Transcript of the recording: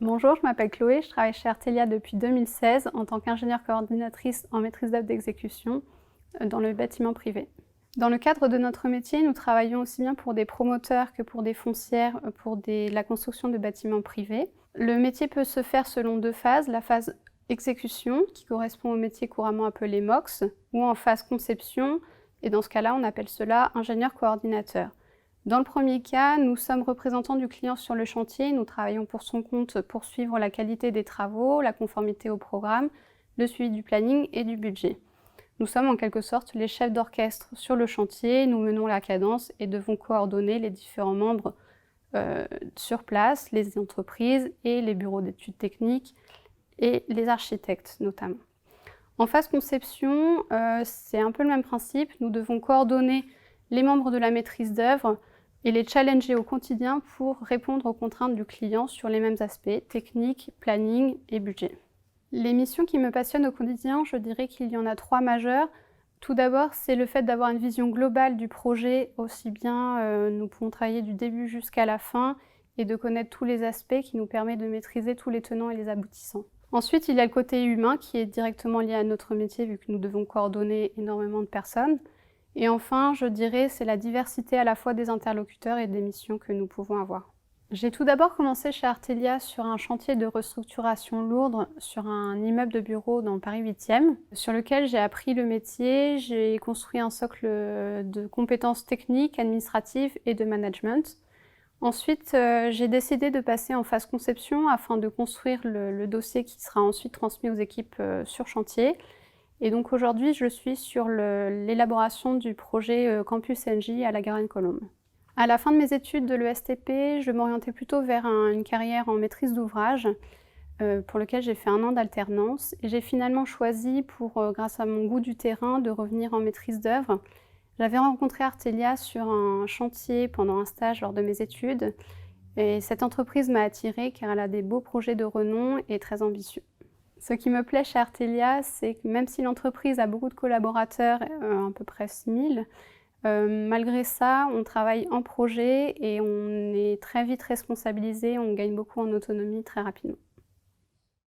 Bonjour, je m'appelle Chloé, je travaille chez Artelia depuis 2016 en tant qu'ingénieure coordinatrice en maîtrise d'œuvre d'exécution dans le bâtiment privé. Dans le cadre de notre métier, nous travaillons aussi bien pour des promoteurs que pour des foncières, pour la construction de bâtiments privés. Le métier peut se faire selon deux phases, la phase exécution, qui correspond au métier couramment appelé MOX, ou en phase conception, et dans ce cas-là, on appelle cela ingénieur coordinateur. Dans le premier cas, nous sommes représentants du client sur le chantier, nous travaillons pour son compte pour suivre la qualité des travaux, la conformité au programme, le suivi du planning et du budget. Nous sommes en quelque sorte les chefs d'orchestre sur le chantier, nous menons la cadence et devons coordonner les différents membres sur place, les entreprises et les bureaux d'études techniques et les architectes notamment. En phase conception, c'est un peu le même principe, nous devons coordonner les membres de la maîtrise d'œuvre et les challenger au quotidien pour répondre aux contraintes du client sur les mêmes aspects, technique, planning et budget. Les missions qui me passionnent au quotidien, je dirais qu'il y en a trois majeures. Tout d'abord, c'est le fait d'avoir une vision globale du projet, aussi bien nous pouvons travailler du début jusqu'à la fin et de connaître tous les aspects qui nous permettent de maîtriser tous les tenants et les aboutissants. Ensuite, il y a le côté humain qui est directement lié à notre métier vu que nous devons coordonner énormément de personnes. Et enfin, je dirais, c'est la diversité à la fois des interlocuteurs et des missions que nous pouvons avoir. J'ai tout d'abord commencé chez Artelia sur un chantier de restructuration lourde sur un immeuble de bureaux dans Paris 8e, sur lequel j'ai appris le métier, j'ai construit un socle de compétences techniques, administratives et de management. Ensuite, j'ai décidé de passer en phase conception afin de construire le dossier qui sera ensuite transmis aux équipes sur chantier. Et donc aujourd'hui, je suis sur l'élaboration du projet Campus NJ à la Garenne-Colombes. À la fin de mes études de l'ESTP, je m'orientais plutôt vers une carrière en maîtrise d'ouvrage, pour lequel j'ai fait 1 an d'alternance. Et j'ai finalement choisi, grâce à mon goût du terrain, de revenir en maîtrise d'œuvre. J'avais rencontré Artelia sur un chantier pendant un stage lors de mes études. Et cette entreprise m'a attirée car elle a des beaux projets de renom et très ambitieux. Ce qui me plaît chez Artelia, c'est que même si l'entreprise a beaucoup de collaborateurs, à peu près 6000, malgré ça, on travaille en projet et on est très vite responsabilisé, on gagne beaucoup en autonomie très rapidement.